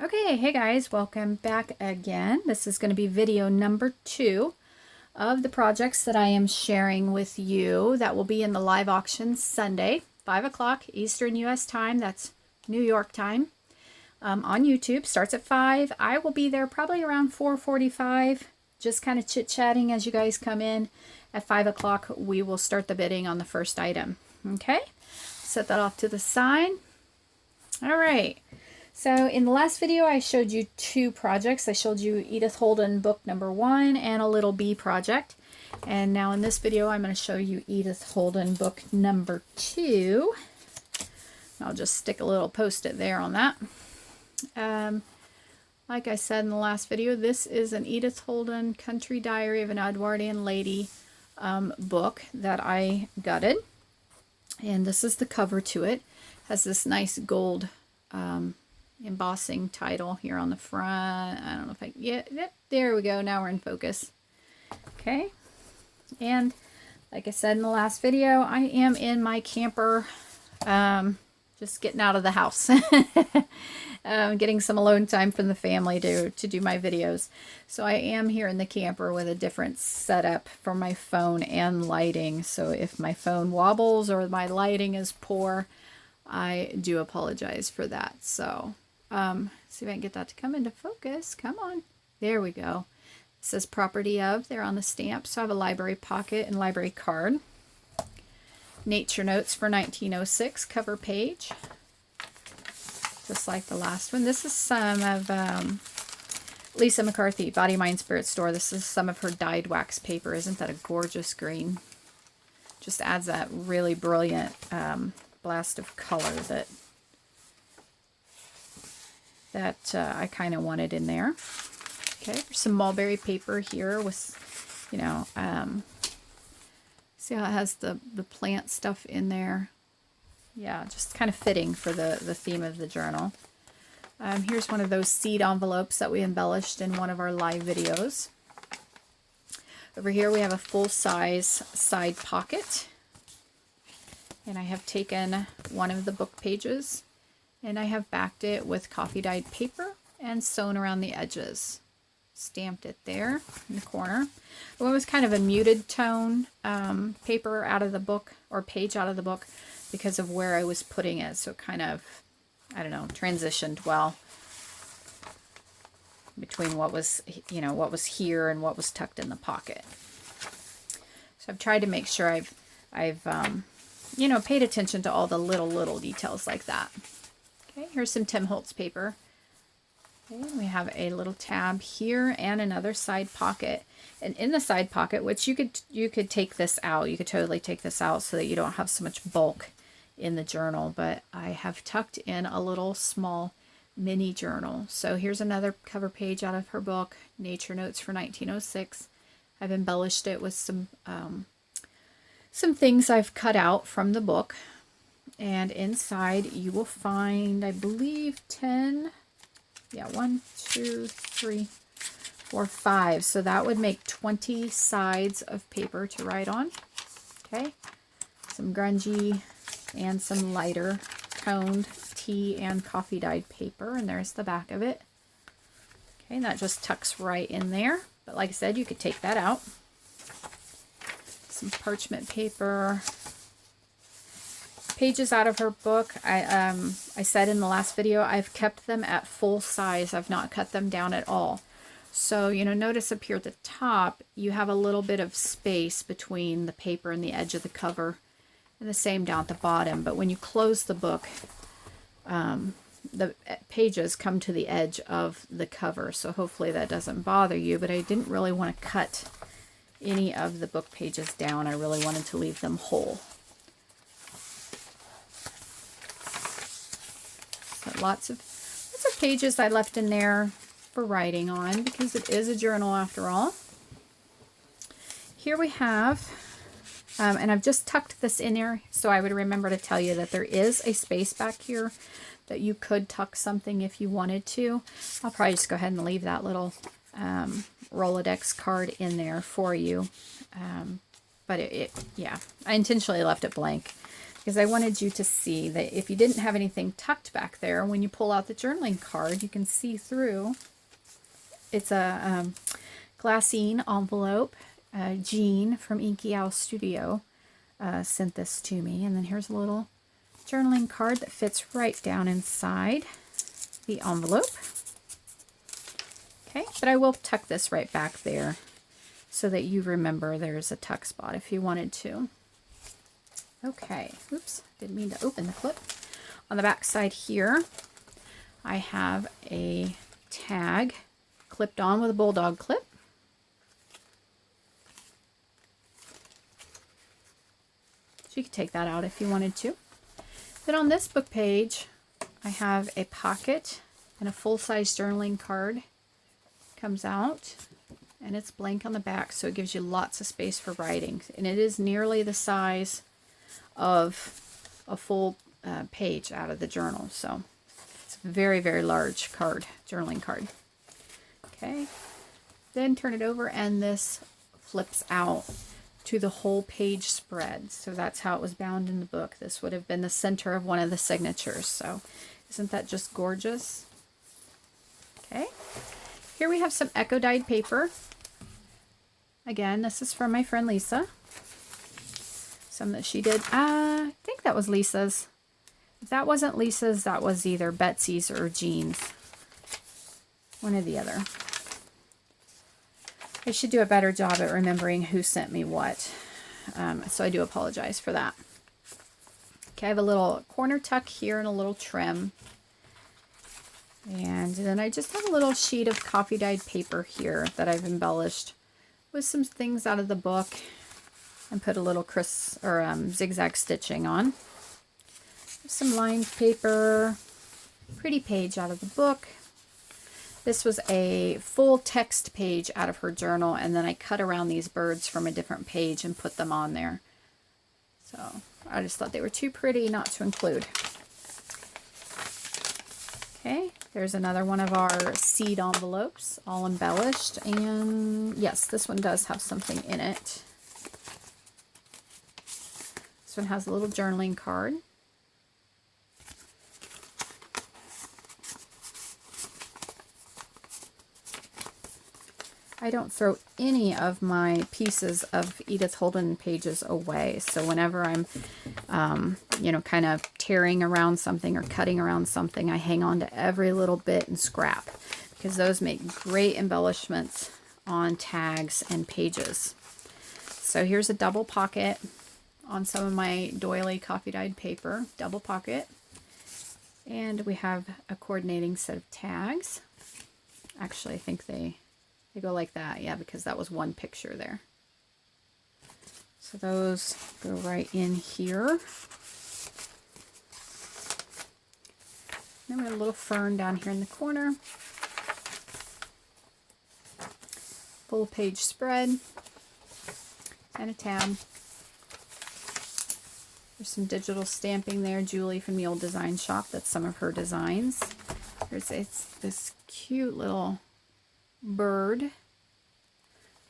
Okay, hey guys, welcome back again. This is going to be video number 2 of the projects that I am sharing with you that will be in the live auction Sunday, 5 o'clock Eastern US time. That's New York time on YouTube. Starts at 5. I will be there probably around 4:45, just kind of chit-chatting as you guys come in. At 5 o'clock, we will start the bidding on the first item. Okay, set that off to the side. All right. So in the last video, I showed you 2 projects. I showed you Edith Holden book number 1 and a little bee project. And now in this video, I'm going to show you Edith Holden book number 2. I'll just stick a little post-it there on that. Like I said in the last video, this is an Edith Holden Country Diary of an Edwardian Lady book that I gutted. And this is the cover to it. It has this nice gold embossing title here on the front. I don't know if I, yeah, there we go. Now we're in focus. Okay. And like I said in the last video, I am in my camper, just getting out of the house, getting some alone time from the family to do my videos. So I am here in the camper with a different setup for my phone and lighting. So if my phone wobbles or my lighting is poor, I do apologize for that. So see if I can get that to come into focus. Come on. There we go. It says property of there on the stamp. So I have a library pocket and library card. Nature notes for 1906 cover page. Just like the last one. This is some of Lisa McCarthy, BodyMindSpiritStore. This is some of her dyed wax paper. Isn't that a gorgeous green? Just adds that really brilliant blast of color that I kind of wanted in there. Okay, there's some mulberry paper here with, you know, see how it has the plant stuff in there. Yeah, just kind of fitting for the theme of the journal. Here's one of those seed envelopes that we embellished in one of our live videos. Over here we have a full-size side pocket. And I have taken one of the book pages and I have backed it with coffee dyed paper and sewn around the edges. Stamped it there in the corner. It was kind of a muted tone paper out of the book, or page out of the book, because of where I was putting it. So it kind of, I don't know, transitioned well between what was, you know, what was here and what was tucked in the pocket. So I've tried to make sure I've you know, paid attention to all the little details like that. Okay, here's some Tim Holtz paper. Okay, we have a little tab here and another side pocket. And in the side pocket, which you could take this out. You could totally take this out so that you don't have so much bulk in the journal. But I have tucked in a little small mini journal. So here's another cover page out of her book, Nature Notes for 1906. I've embellished it with some things I've cut out from the book. And inside you will find, I believe, 10, yeah, 1, 2, 3, 4, 5. So that would make 20 sides of paper to write on. Okay, some grungy and some lighter toned tea and coffee dyed paper. And there's the back of it. Okay, and that just tucks right in there. But like I said, you could take that out. Some parchment paper, pages out of her book. I said in the last video, I've kept them at full size. I've not cut them down at all. So, you know, notice up here at the top, you have a little bit of space between the paper and the edge of the cover, and the same down at the bottom. But when you close the book, the pages come to the edge of the cover. So hopefully that doesn't bother you, but I didn't really want to cut any of the book pages down. I really wanted to leave them whole. So lots of pages I left in there for writing on because it is a journal after all. Here we have, and I've just tucked this in there so I would remember to tell you that there is a space back here that you could tuck something if you wanted to. I'll probably just go ahead and leave that little Rolodex card in there for you. But yeah, I intentionally left it blank because I wanted you to see that if you didn't have anything tucked back there, when you pull out the journaling card, you can see through. It's a glassine envelope. Jeanne from Inky Owl Studio sent this to me. And then here's a little journaling card that fits right down inside the envelope. Okay, but I will tuck this right back there so that you remember there's a tuck spot if you wanted to. Okay, oops, didn't mean to open the clip. On the back side here, I have a tag clipped on with a bulldog clip. So you could take that out if you wanted to. Then on this book page, I have a pocket and a full-size journaling card. Comes out, and it's blank on the back, so it gives you lots of space for writing. And it is nearly the size of a full page out of the journal. So it's a very, very large card, journaling card. Okay, then turn it over, and this flips out to the whole page spread. So that's how it was bound in the book. This would have been the center of one of the signatures. So isn't that just gorgeous? Okay, here we have some echo dyed paper. Again, this is from my friend Lisa. Some that she did. I think that was Lisa's. If that wasn't Lisa's, that was either Betsy's or Jeanne's. One or the other. I should do a better job at remembering who sent me what. So I do apologize for that. Okay, I have a little corner tuck here and a little trim. And then I just have a little sheet of coffee dyed paper here that I've embellished with some things out of the book and put a little zigzag stitching on. Some lined paper, pretty page out of the book. This was a full text page out of her journal, and then I cut around these birds from a different page and put them on there. So I just thought they were too pretty not to include. Okay, there's another one of our seed envelopes, all embellished, and yes, this one does have something in it. This one has a little journaling card. I don't throw any of my pieces of Edith Holden pages away. So whenever I'm, kind of tearing around something or cutting around something, I hang on to every little bit and scrap, because those make great embellishments on tags and pages. So here's a double pocket on some of my doily coffee dyed paper, double pocket. And we have a coordinating set of tags. Actually, I think they go like that, yeah, because that was one picture there. So those go right in here. Then we have a little fern down here in the corner. Full page spread and a tab. There's some digital stamping there. Julie from the Old Design Shop. That's some of her designs. There's this cute little bird.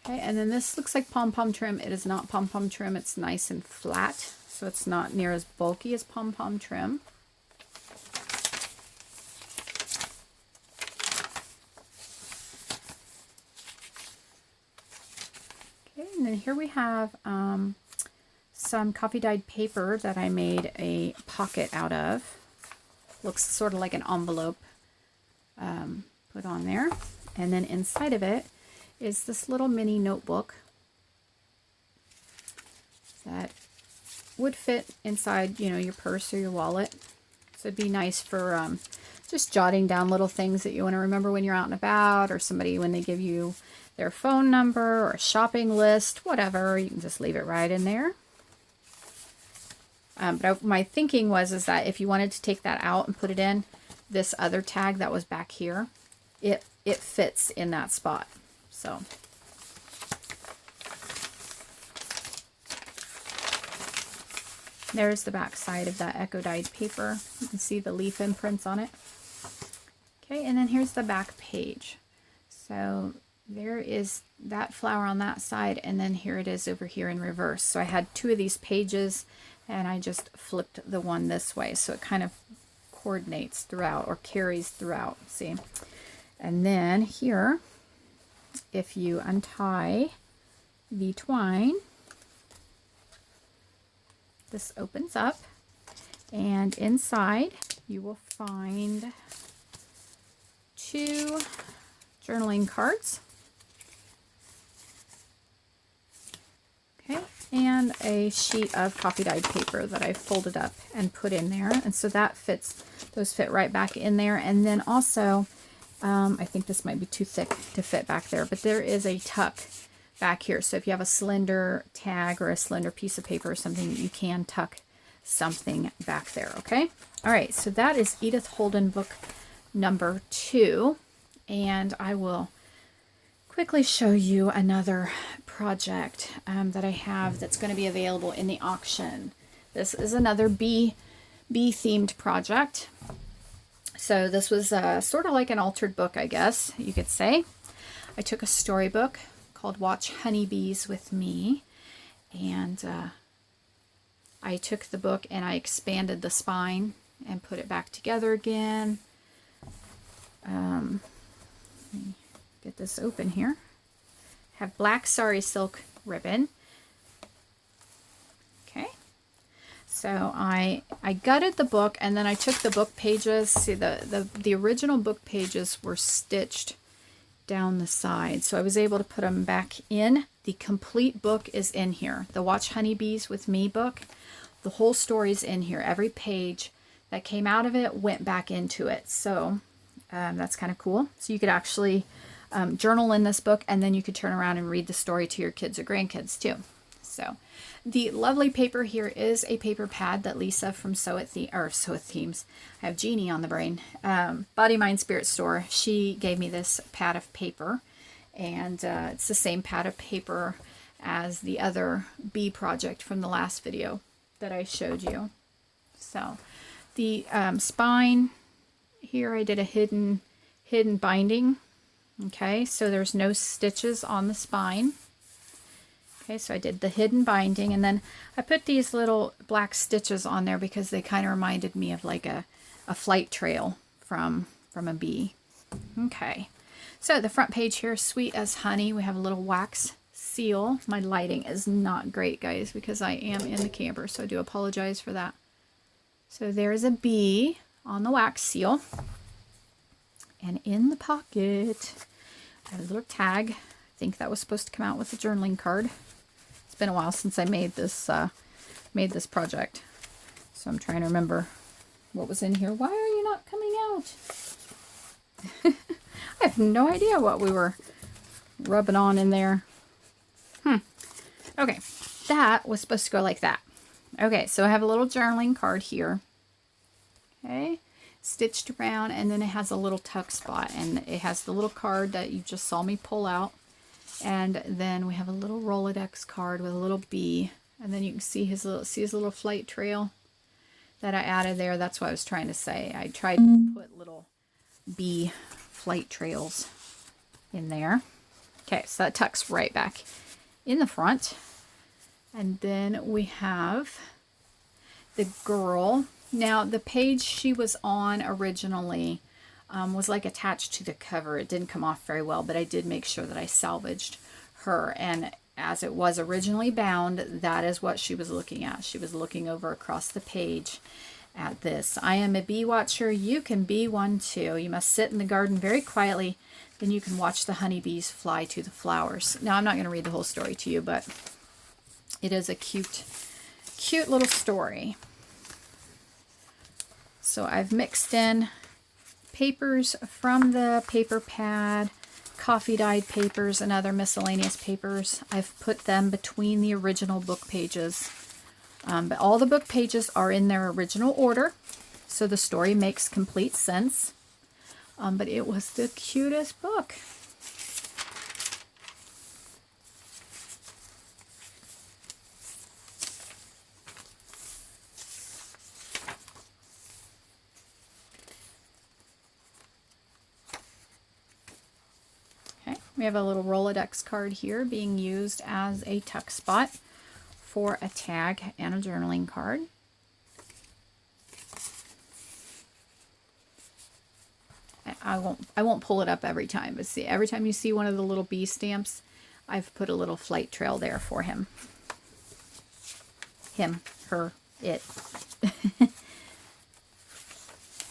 Okay, and then this looks like pom-pom trim. It is not pom-pom trim. It's nice and flat, so it's not near as bulky as pom-pom trim. Okay, and then here we have some coffee dyed paper that I made a pocket out of. Looks sort of like an envelope put on there. And then inside of it is this little mini notebook that would fit inside, your purse or your wallet. So it'd be nice for just jotting down little things that you want to remember when you're out and about, or somebody when they give you their phone number or a shopping list, whatever. You can just leave it right in there. But my thinking is that if you wanted to take that out and put it in, this other tag that was back here, it fits in that spot. So there's the back side of that echo dyed paper. You can see the leaf imprints on it. Okay, and then here's the back page. So there is that flower on that side, and then here it is over here in reverse. So I had two of these pages, and I just flipped the one this way, so it kind of coordinates throughout or carries throughout, see? And then here, if you untie the twine, this opens up, and inside you will find 2 journaling cards. Okay, and a sheet of coffee dyed paper that I folded up and put in there. And so that fits, those fit right back in there. And then also, I think this might be too thick to fit back there, but there is a tuck back here. So if you have a slender tag or a slender piece of paper or something, you can tuck something back there, okay? All right, so that is Edith Holden book number 2. And I will quickly show you another project that I have that's going to be available in the auction. This is another bee themed project. So this was sort of like an altered book, I guess you could say. I took a storybook called Watch Honeybees with Me, and I took the book and I expanded the spine and put it back together again. Let me get this open here. Have black sari silk ribbon. Okay, so I gutted the book, and then I took the book pages. See, the original book pages were stitched down the side, so I was able to put them back in. The complete book is in here. The Watch Honeybees with Me book, the whole story's in here. Every page that came out of it went back into it. So that's kind of cool. So you could actually journal in this book, and then you could turn around and read the story to your kids or grandkids too. So the lovely paper here is a paper pad that Lisa from Sew It Themes, I have Jeanne on the brain, BodyMindSpiritStore, she gave me this pad of paper, and it's the same pad of paper as the other bee project from the last video that I showed you. So the spine here, I did a hidden binding. Okay, so there's no stitches on the spine. Okay, so I did the hidden binding, and then I put these little black stitches on there because they kind of reminded me of like a flight trail from a bee. Okay, so the front page here, Sweet as Honey. We have a little wax seal. My lighting is not great, guys, because I am in the camper, so I do apologize for that. So there's a bee on the wax seal. And in the pocket, I have a little tag. I think that was supposed to come out with a journaling card. It's been a while since I made this project, so I'm trying to remember what was in here. Why are you not coming out? I have no idea what we were rubbing on in there. Okay, that was supposed to go like that. Okay, so I have a little journaling card here. Okay, stitched around, and then it has a little tuck spot, and it has the little card that you just saw me pull out, and then we have a little Rolodex card with a little bee, and then you can see his little flight trail that I added there. That's what I was trying to say. I tried to put little bee flight trails in there. Okay, so that tucks right back in the front, and then we have the girl. Now, the page she was on originally was like attached to the cover. It didn't come off very well, but I did make sure that I salvaged her. And as it was originally bound, that is what she was looking at. She was looking over across the page at this. I am a bee watcher. You can be one too. You must sit in the garden very quietly. Then you can watch the honeybees fly to the flowers. Now, I'm not going to read the whole story to you, but it is a cute little story. So I've mixed in papers from the paper pad, coffee dyed papers, and other miscellaneous papers. I've put them between the original book pages. But all the book pages are in their original order, so the story makes complete sense. But it was the cutest book. We have a little Rolodex card here being used as a tuck spot for a tag and a journaling card. I won't pull it up every time, but see, every time you see one of the little bee stamps, I've put a little flight trail there for him. Him, her, it.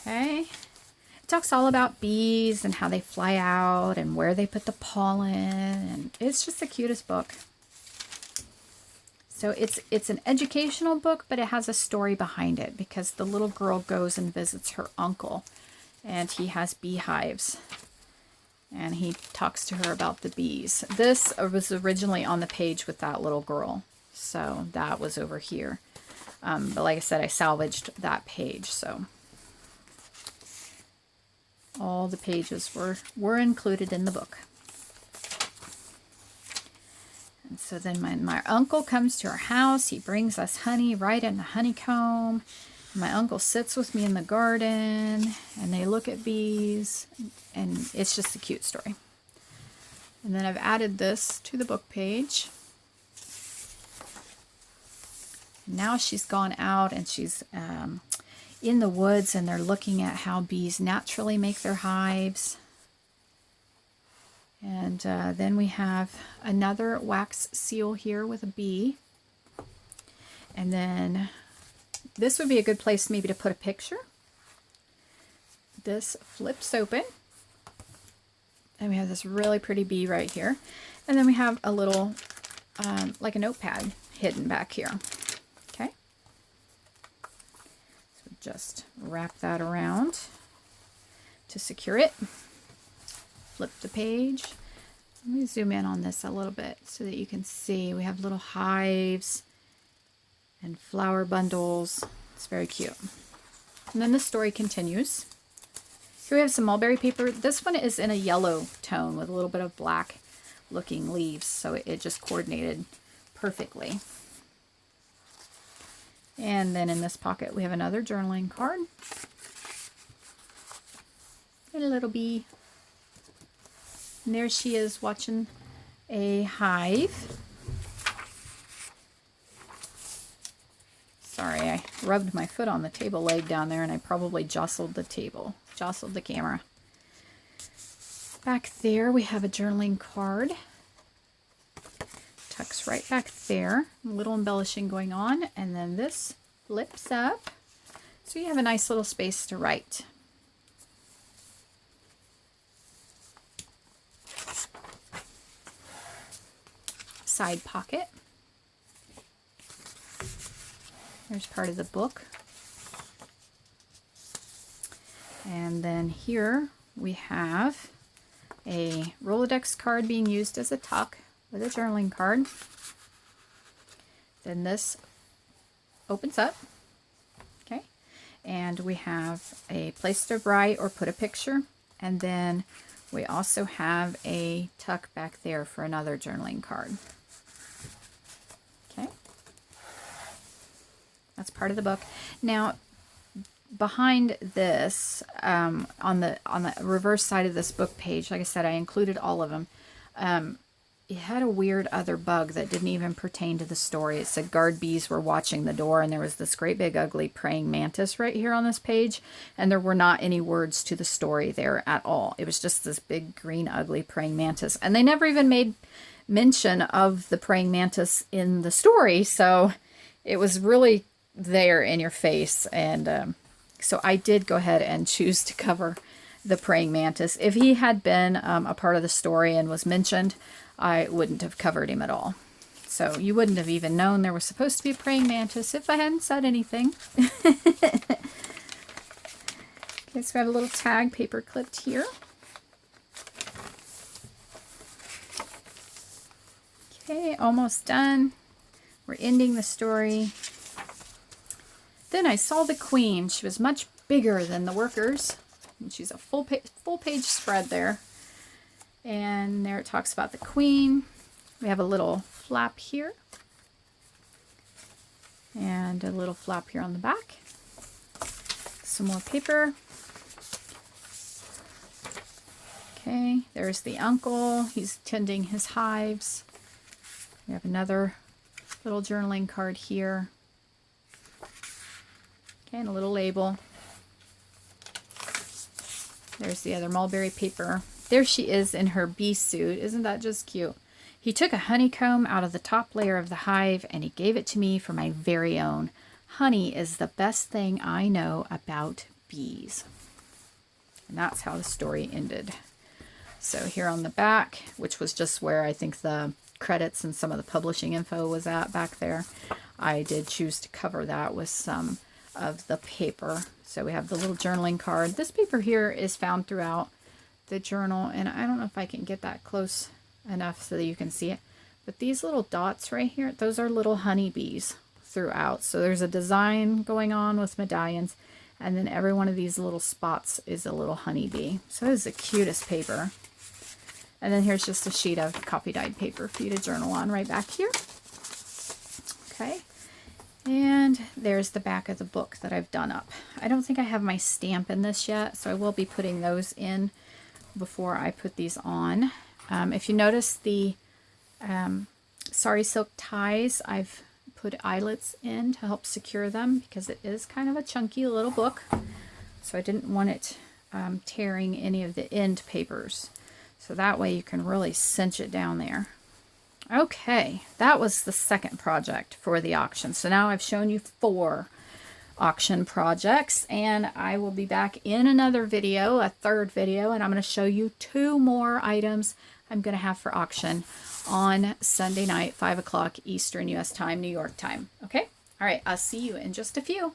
Okay. It talks all about bees and how they fly out and where they put the pollen, and it's just the cutest book. So it's an educational book, but it has a story behind it because the little girl goes and visits her uncle, and he has beehives, and he talks to her about the bees. This was originally on the page with that little girl, so that was over here. But like I said, I salvaged that page, so all the pages were included in the book. And so then my uncle comes to our house. He brings us honey right in the honeycomb. My uncle sits with me in the garden, and they look at bees, and it's just a cute story. And then I've added this to the book page. Now she's gone out, and she's in the woods, and they're looking at how bees naturally make their hives. And then we have another wax seal here with a bee. And then this would be a good place maybe to put a picture. This flips open. And we have this really pretty bee right here. And then we have a little, like a notepad hidden back here. Okay. So just wrap that around to secure it. Flip the page. Let me zoom in on this a little bit so that you can see. We have little hives and flower bundles. It's very cute. And then the story continues. Here we have some mulberry paper. This one is in a yellow tone with a little bit of black looking leaves, so it just coordinated perfectly. And then in this pocket we have another journaling card. And a little bee. And there she is watching a hive. Sorry, I rubbed my foot on the table leg down there, and I probably jostled the camera. Back there we have a journaling card. Tucks right back there. A little embellishing going on, and then this flips up. So you have a nice little space to write. Side pocket. There's part of the book. And then here we have a Rolodex card being used as a tuck with a journaling card. Then this opens up. Okay. And we have a place to write or put a picture. And then we also have a tuck back there for another journaling card. Okay. That's part of the book. Now, behind this, on the reverse side of this book page, like I said, I included all of them. It had a weird other bug that didn't even pertain to the story. It said guard bees were watching the door, and there was this great big ugly praying mantis right here on this page, and there were not any words to the story there at all. It was just this big green ugly praying mantis, and they never even made mention of the praying mantis in the story, so it was really there in your face. And so I did go ahead and choose to cover the praying mantis. If he had been a part of the story and was mentioned, I wouldn't have covered him at all. So you wouldn't have even known there was supposed to be a praying mantis if I hadn't said anything. Okay, so we have a little tag paper clipped here. Okay, almost done. We're ending the story. Then I saw the queen. She was much bigger than the workers. And she's a full page spread there. And there it talks about the queen. We have a little flap here. And a little flap here on the back. Some more paper. Okay, there's the uncle. He's tending his hives. We have another Little journaling card here. Okay, and a little label. There's the other mulberry paper. There she is in her bee suit. Isn't that just cute? He took a honeycomb out of the top layer of the hive and he gave it to me for my very own. Honey is the best thing I know about bees. And that's how the story ended. So here on the back, which was just where I think the credits and some of the publishing info was at back there, I did choose to cover that with some of the paper. So we have the little journaling card. This paper here is found throughout the journal, and I don't know if I can get that close enough so that you can see it, but these little dots right here, those are little honeybees throughout. So there's a design going on with medallions, and then every one of these little spots is a little honeybee. So this is the cutest paper. And then here's just a sheet of copy dyed paper for you to journal on right back here. Okay. And there's the back of the book that I've done up. I don't think I have my stamp in this yet, so I will be putting those in before I put these on. If you notice the sari silk ties, I've put eyelets in to help secure them because it is kind of a chunky little book. So I didn't want it tearing any of the end papers. So that way you can really cinch it down there. Okay, that was the second project for the auction. So now I've shown you 4 auction projects, and I will be back in another video, a third video, and I'm going to show you 2 more items I'm going to have for auction on Sunday night, 5 o'clock Eastern U.S. time, New York time. Okay? All right, I'll see you in just a few.